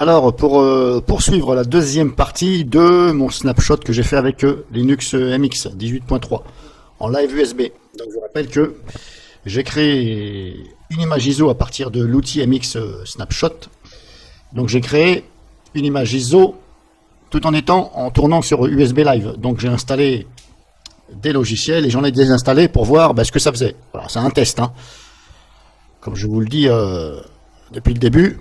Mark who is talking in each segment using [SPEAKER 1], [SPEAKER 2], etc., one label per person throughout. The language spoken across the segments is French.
[SPEAKER 1] Alors, pour poursuivre la deuxième partie de mon snapshot que j'ai fait avec Linux MX 18.3 en live USB. Donc, je vous rappelle que j'ai créé une image ISO à partir de l'outil MX Snapshot. Donc, j'ai créé une image ISO tout en tournant sur USB Live. Donc, j'ai installé des logiciels et j'en ai désinstallé pour voir ce que ça faisait. Voilà, c'est un test, hein. Comme je vous le dis depuis le début,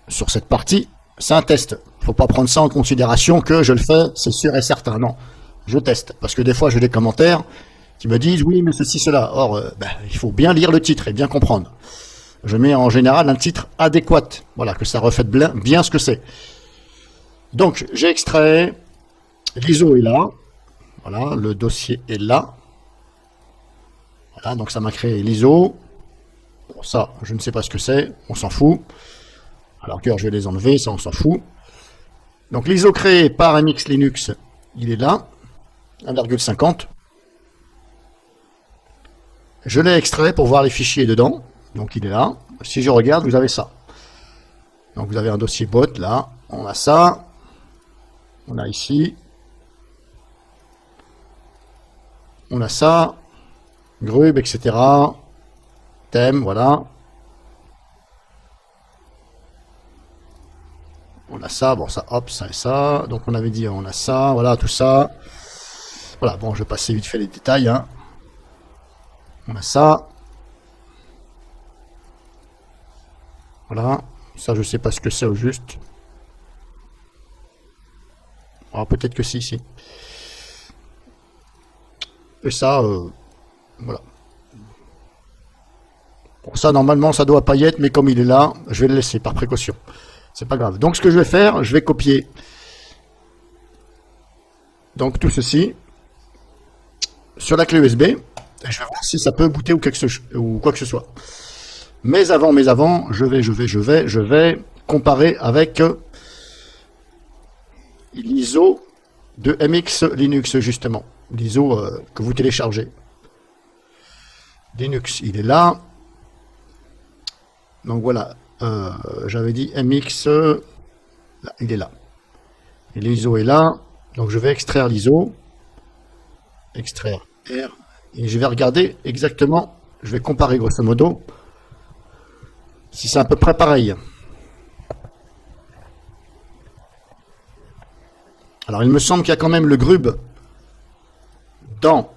[SPEAKER 1] sur cette partie, c'est un test. Il ne faut pas prendre ça en considération que je le fais, c'est sûr et certain. Non, je teste. Parce que des fois, j'ai des commentaires qui me disent oui, mais ceci, cela. Or, il faut bien lire le titre et bien comprendre. Je mets en général un titre adéquat. Voilà, que ça reflète bien ce que c'est. Donc, j'ai extrait. L'ISO est là. Voilà, le dossier est là. Voilà, donc ça m'a créé l'ISO. Bon, ça, je ne sais pas ce que c'est. On s'en fout. Alors que je vais les enlever, ça on s'en fout. Donc l'ISO créé par MX Linux, il est là, 1,50. Je l'ai extrait pour voir les fichiers dedans, donc il est là. Si je regarde, vous avez ça. Donc vous avez un dossier bot là, on a ça, on a ici, on a ça, grub, etc. Thème, voilà. On a ça, bon ça, hop, ça et ça. Donc on avait dit, on a ça, voilà, tout ça. Voilà, bon, je vais passer vite fait les détails, hein. On a ça. Voilà. Ça, je sais pas ce que c'est au juste. Alors peut-être que si. Et ça, voilà. Bon, ça, normalement, ça doit pas y être, mais comme il est là, je vais le laisser par précaution. C'est pas grave. Donc ce que je vais faire, je vais copier donc tout ceci sur la clé USB. Et je vais voir si ça peut booter ou quoi que ce soit. Mais avant, je vais comparer avec l'ISO de MX Linux justement. L'ISO que vous téléchargez. Linux, il est là. Donc voilà. J'avais dit MX, là, il est là. Et l'ISO est là. Donc je vais extraire l'ISO. Extraire R. Et je vais regarder exactement. Je vais comparer grosso modo. Si c'est à peu près pareil. Alors il me semble qu'il y a quand même le grub dans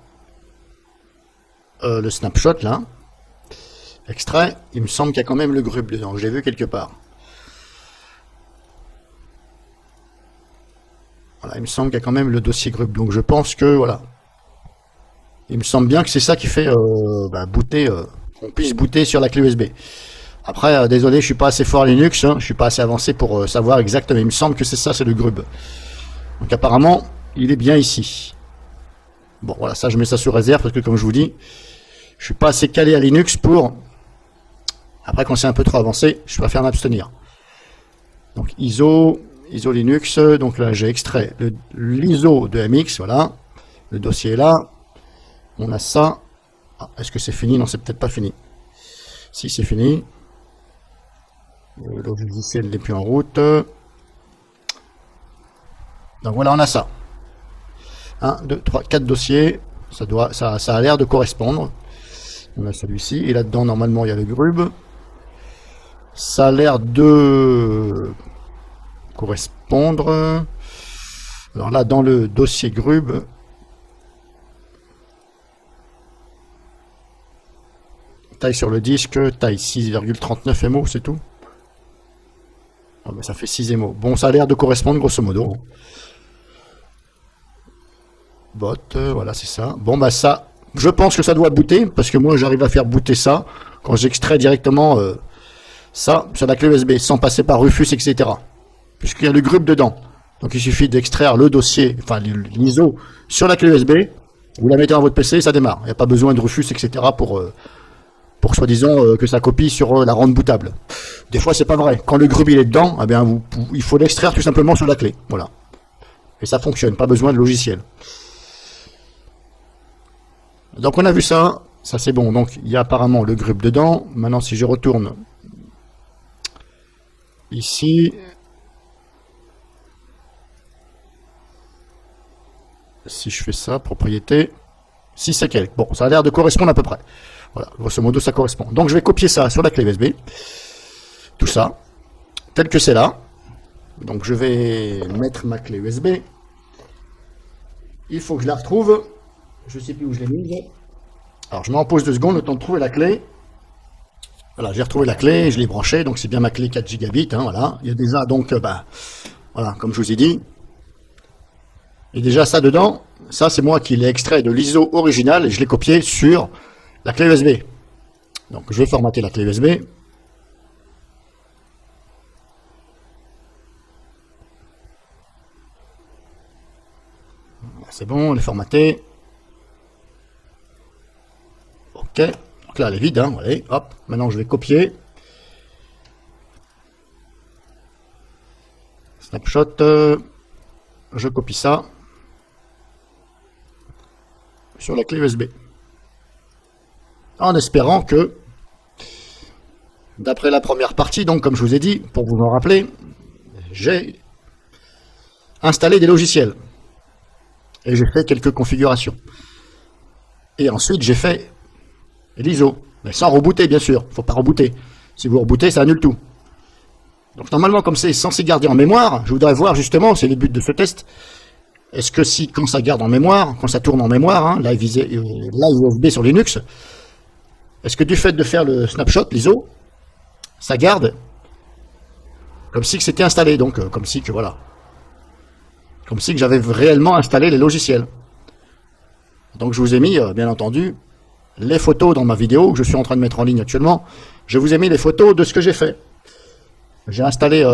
[SPEAKER 1] le snapshot là. Extrait, il me semble qu'il y a quand même le grub dedans, je l'ai vu quelque part. Voilà, il me semble qu'il y a quand même le dossier grub, donc je pense que, voilà. Il me semble bien que c'est ça qui fait booter, qu'on puisse booter sur la clé USB. Après, désolé, je suis pas assez fort à Linux, hein, je suis pas assez avancé pour savoir exactement, il me semble que c'est ça, c'est le grub. Donc apparemment, il est bien ici. Bon, voilà, ça je mets ça sur réserve, parce que comme je vous dis, je suis pas assez calé à Linux pour... Après, quand c'est un peu trop avancé, je préfère m'abstenir. Donc ISO Linux, donc là j'ai extrait l'ISO de MX, voilà. Le dossier est là. On a ça. Ah, est-ce que c'est fini? Non, c'est peut-être pas fini. Si, c'est fini. Le logiciel n'est plus en route. Donc voilà, on a ça. 1, 2, 3, 4 dossiers. Ça a l'air de correspondre. On a celui-ci. Et là-dedans, normalement, il y a le grub. Ça a l'air de correspondre. Alors là, dans le dossier grub, taille sur le disque, taille 6,39 MO, c'est tout. Oh, mais ça fait 6 MO. Bon, ça a l'air de correspondre grosso modo. Bot, voilà, c'est ça. Bon, bah ça, je pense que ça doit booter, parce que moi, j'arrive à faire booter ça quand j'extrais directement... ça sur la clé USB sans passer par Rufus, etc. Puisqu'il y a le grub dedans. Donc il suffit d'extraire le dossier, enfin l'ISO sur la clé USB, vous la mettez dans votre PC et ça démarre. Il n'y a pas besoin de Rufus, etc. pour soi-disant que ça copie sur la rente bootable. Des fois c'est pas vrai. Quand le grub il est dedans, eh bien, il faut l'extraire tout simplement sur la clé. Voilà. Et ça fonctionne, pas besoin de logiciel. Donc on a vu ça, ça c'est bon. Donc il y a apparemment le grub dedans. Maintenant si je retourne Ici, si je fais ça, propriété, 6 et quelques. Bon, ça a l'air de correspondre à peu près. Voilà, grosso modo, ça correspond. Donc, je vais copier ça sur la clé USB. Tout ça, tel que c'est là. Donc, je vais mettre ma clé USB. Il faut que je la retrouve. Je ne sais plus où je l'ai mise. Alors, je m'en pose 2 secondes, le temps de trouver la clé. Voilà, j'ai retrouvé la clé, je l'ai branchée, donc c'est bien ma clé 4 gigabits. Hein, voilà. Il y a déjà, donc, voilà, comme je vous ai dit. Et déjà, ça dedans, ça, c'est moi qui l'ai extrait de l'ISO original et je l'ai copié sur la clé USB. Donc, je vais formater la clé USB. C'est bon, elle est formatée. Ok. Donc là, elle est vide. Hein, allez, hop. Maintenant, je vais copier. Snapshot. Je copie ça sur la clé USB. En espérant que, d'après la première partie, donc comme je vous ai dit, pour vous en rappeler, j'ai installé des logiciels. Et j'ai fait quelques configurations. Et ensuite, j'ai fait l'ISO. Mais sans rebooter, bien sûr. Il ne faut pas rebooter. Si vous rebootez, ça annule tout. Donc normalement, comme c'est censé garder en mémoire, je voudrais voir justement, c'est le but de ce test, est-ce que si, quand ça garde en mémoire, quand ça tourne en mémoire, hein, live USB sur Linux, est-ce que du fait de faire le snapshot, l'ISO, ça garde comme si que c'était installé, donc comme si que voilà. Comme si que j'avais réellement installé les logiciels. Donc je vous ai mis, bien entendu, les photos dans ma vidéo que je suis en train de mettre en ligne actuellement. Je vous ai mis les photos de ce que j'ai fait. J'ai installé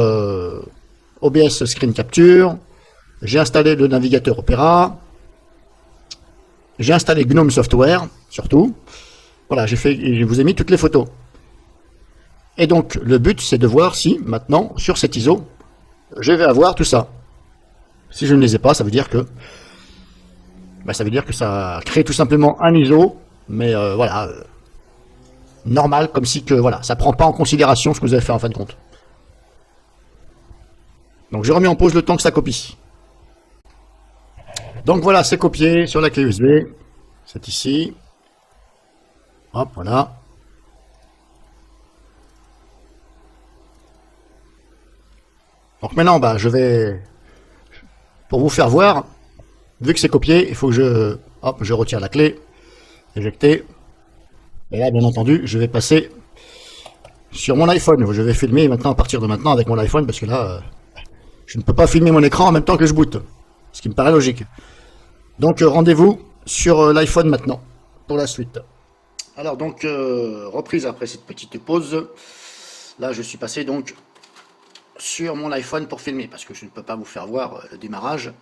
[SPEAKER 1] OBS Screen Capture, j'ai installé le navigateur Opera, j'ai installé GNOME Software, surtout. Voilà, je vous ai mis toutes les photos. Et donc, le but, c'est de voir si, maintenant, sur cet ISO, je vais avoir tout ça. Si je ne les ai pas, ça veut dire que ça crée tout simplement un ISO, mais voilà, normal, comme si que voilà, ça prend pas en considération ce que vous avez fait en fin de compte. Donc j'ai remis en pause le temps que ça copie. Donc voilà, c'est copié sur la clé USB. C'est ici. Hop, voilà. Donc maintenant, je vais, pour vous faire voir, vu que c'est copié, il faut que je retire la clé, éjecter. Et là, bien entendu, je vais passer sur mon iPhone. Je vais filmer maintenant à partir de maintenant avec mon iPhone parce que là, je ne peux pas filmer mon écran en même temps que je boot. Ce qui me paraît logique. Donc rendez-vous sur l'iPhone maintenant pour la suite. Alors donc reprise après cette petite pause. Là, je suis passé donc sur mon iPhone pour filmer parce que je ne peux pas vous faire voir le démarrage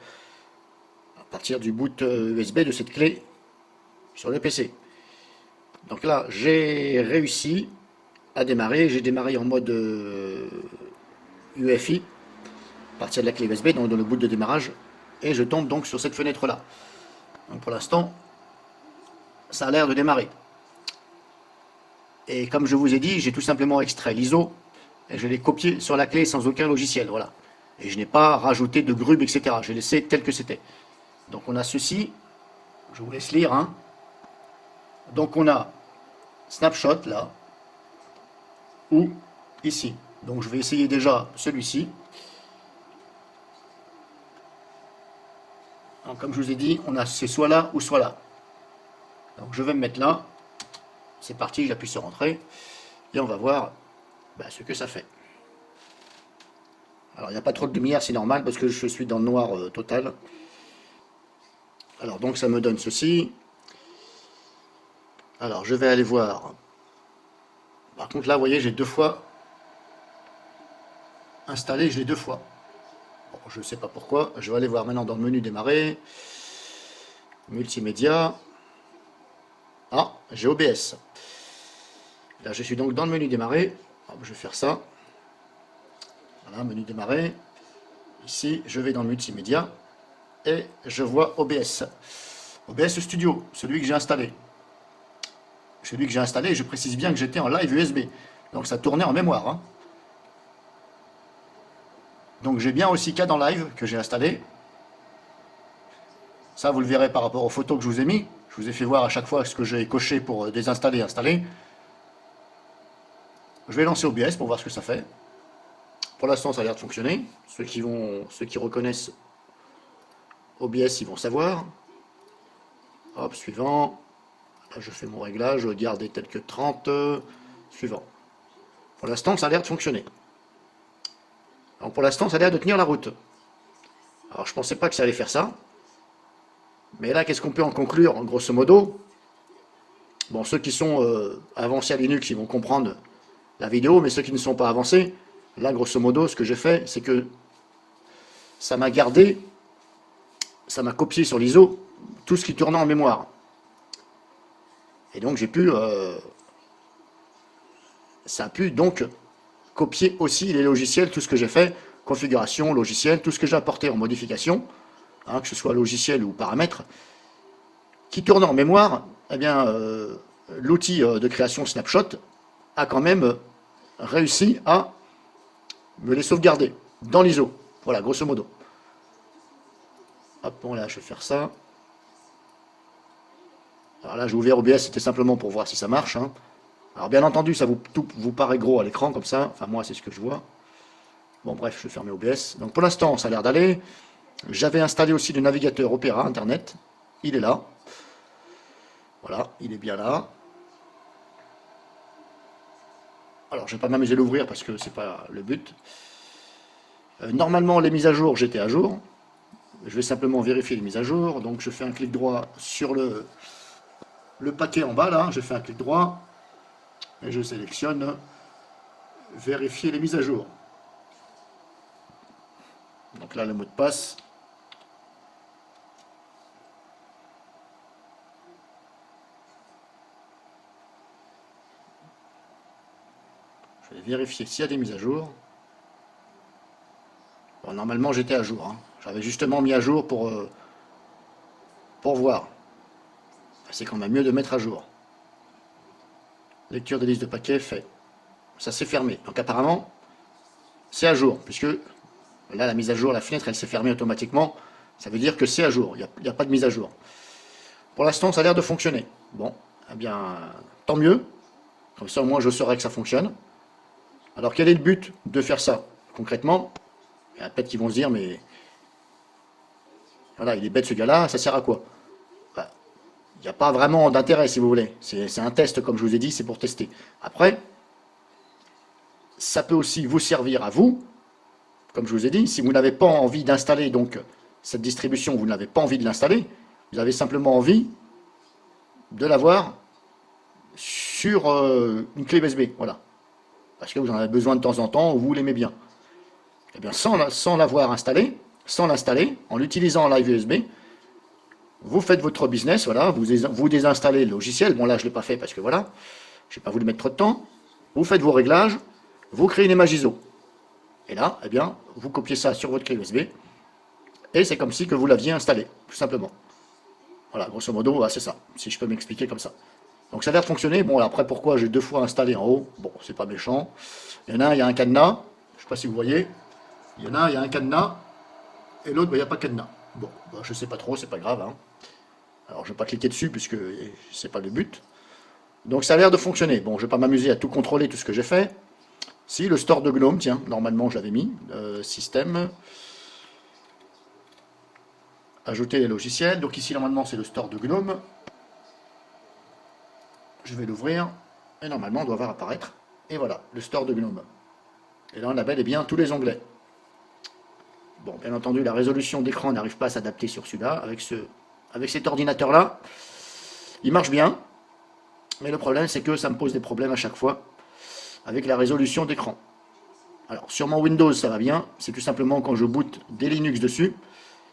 [SPEAKER 1] à partir du boot USB de cette clé sur le PC. Donc là, j'ai réussi à démarrer. J'ai démarré en mode UEFI à partir de la clé USB, donc dans le boot de démarrage, et je tombe donc sur cette fenêtre là. Donc pour l'instant, ça a l'air de démarrer. Et comme je vous ai dit, j'ai tout simplement extrait l'ISO et je l'ai copié sur la clé sans aucun logiciel, voilà. Et je n'ai pas rajouté de grub, etc. J'ai laissé tel que c'était. Donc on a ceci, je vous laisse lire, hein. Donc on a snapshot là, ou ici. Donc je vais essayer déjà celui-ci. Comme je vous ai dit, c'est soit là ou soit là. Donc je vais me mettre là. C'est parti, j'appuie sur entrée. Et on va voir ce que ça fait. Alors il n'y a pas trop de lumière, c'est normal parce que je suis dans le noir total. Alors donc ça me donne ceci. Alors je vais aller voir. Par contre là, vous voyez, j'ai 2 fois installé, je l'ai 2 fois. Bon, je ne sais pas pourquoi. Je vais aller voir maintenant dans le menu démarrer. Multimédia. Ah, j'ai OBS. Là, je suis donc dans le menu démarrer. Hop, je vais faire ça. Voilà, menu démarrer. Ici, je vais dans le multimédia. Et je vois OBS. OBS Studio, celui que j'ai installé. Celui que j'ai installé, je précise bien que j'étais en live USB. Donc ça tournait en mémoire. Hein. Donc j'ai bien aussi CAD en live que j'ai installé. Ça, vous le verrez par rapport aux photos que je vous ai mis. Je vous ai fait voir à chaque fois ce que j'ai coché pour désinstaller et installer. Je vais lancer OBS pour voir ce que ça fait. Pour l'instant, ça a l'air de fonctionner. Ceux qui reconnaissent OBS, ils vont savoir. Hop, suivant. Là, je fais mon réglage, garder tel que 30. Suivant. Pour l'instant, ça a l'air de fonctionner. Donc pour l'instant, ça a l'air de tenir la route. Alors je pensais pas que ça allait faire ça. Mais là, qu'est-ce qu'on peut en conclure, grosso modo? Bon, ceux qui sont avancés à Linux, ils vont comprendre la vidéo, mais ceux qui ne sont pas avancés, là, grosso modo, ce que j'ai fait, c'est que ça m'a gardé, ça m'a copié sur l'ISO tout ce qui tournait en mémoire. Et donc j'ai pu, ça a pu donc copier aussi les logiciels, tout ce que j'ai fait, configuration, logiciel, tout ce que j'ai apporté en modification, hein, que ce soit logiciel ou paramètres, qui tournent en mémoire. Eh bien, l'outil de création Snapshot a quand même réussi à me les sauvegarder dans l'ISO. Voilà, grosso modo. Hop, bon là, je vais faire ça. Alors là, j'ai ouvert OBS, c'était simplement pour voir si ça marche, hein. Alors bien entendu, tout vous paraît gros à l'écran comme ça. Enfin, moi, c'est ce que je vois. Bon, bref, je vais fermer OBS. Donc pour l'instant, ça a l'air d'aller. J'avais installé aussi le navigateur Opera Internet. Il est là. Voilà, il est bien là. Alors, je ne vais pas m'amuser à l'ouvrir parce que c'est pas le but. Normalement, les mises à jour, j'étais à jour. Je vais simplement vérifier les mises à jour. Donc, je fais un clic droit sur le paquet en bas, là. Je fais un clic droit et je sélectionne vérifier les mises à jour. Donc là, le mot de passe. Je vais vérifier s'il y a des mises à jour. Bon, normalement, j'étais à jour, hein. J'avais justement mis à jour pour voir. C'est quand même mieux de mettre à jour. Lecture des listes de paquets, fait. Ça s'est fermé. Donc apparemment, c'est à jour, puisque là, la mise à jour, la fenêtre, elle s'est fermée automatiquement. Ça veut dire que c'est à jour. Il n'y a pas de mise à jour. Pour l'instant, ça a l'air de fonctionner. Bon, eh bien, tant mieux. Comme ça, au moins, je saurai que ça fonctionne. Alors, quel est le but de faire ça, concrètement? Il y en a peut-être qui vont se dire, mais voilà, il est bête ce gars-là, ça sert à quoi? Bah, il n'y a pas vraiment d'intérêt, si vous voulez. C'est un test, comme je vous ai dit, c'est pour tester. Après, ça peut aussi vous servir à vous. Comme je vous ai dit, si vous n'avez pas envie d'installer donc cette distribution, vous n'avez pas envie de l'installer, vous avez simplement envie de l'avoir sur une clé USB, voilà. Parce que vous en avez besoin de temps en temps, ou vous l'aimez bien. Eh bien, sans l'avoir installé, sans l'installer, en l'utilisant en live USB, vous faites votre business, voilà, vous désinstallez le logiciel. Bon là, je ne l'ai pas fait parce que voilà, je n'ai pas voulu mettre trop de temps. Vous faites vos réglages, vous créez une image ISO. Et là, eh bien, vous copiez ça sur votre clé USB, et c'est comme si que vous l'aviez installé, tout simplement. Voilà, grosso modo, c'est ça, si je peux m'expliquer comme ça. Donc ça a l'air de fonctionner. Bon, après, pourquoi j'ai 2 fois installé en haut? Bon, c'est pas méchant. Il y en a un, il y a un cadenas, je ne sais pas si vous voyez. Il y en a un, il y a un cadenas, et l'autre, il n'y a pas de cadenas. Bon, je ne sais pas trop, c'est pas grave, hein. Alors, je ne vais pas cliquer dessus, puisque c'est pas le but. Donc ça a l'air de fonctionner. Bon, je ne vais pas m'amuser à tout contrôler, tout ce que j'ai fait. Si, le store de GNOME, tiens, normalement je l'avais mis, système, ajouter les logiciels, donc ici normalement c'est le store de GNOME, je vais l'ouvrir, et normalement on doit voir apparaître, et voilà, le store de GNOME. Et là on a bel et bien tous les onglets. Bon, bien entendu la résolution d'écran n'arrive pas à s'adapter sur celui-là, avec cet ordinateur-là, il marche bien, mais le problème c'est que ça me pose des problèmes à chaque fois, avec la résolution d'écran. Alors, sur mon Windows, ça va bien. C'est tout simplement quand je boot des Linux dessus,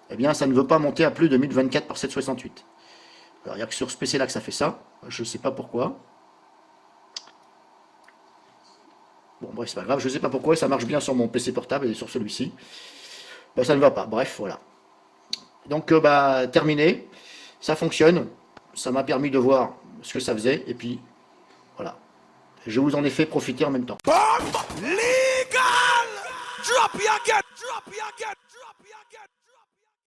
[SPEAKER 1] eh bien, ça ne veut pas monter à plus de 1024 par 768. Alors, il n'y a que sur ce PC-là que ça fait ça. Je ne sais pas pourquoi. Bon, bref, c'est pas grave. Je ne sais pas pourquoi. Ça marche bien sur mon PC portable et sur celui-ci. Ben, ça ne va pas. Bref, voilà. Donc, terminé. Ça fonctionne. Ça m'a permis de voir ce que ça faisait. Et puis, voilà. Je vous en ai fait profiter en même temps.
[SPEAKER 2] Legal! drop you again, drop you again, drop you again, drop you again.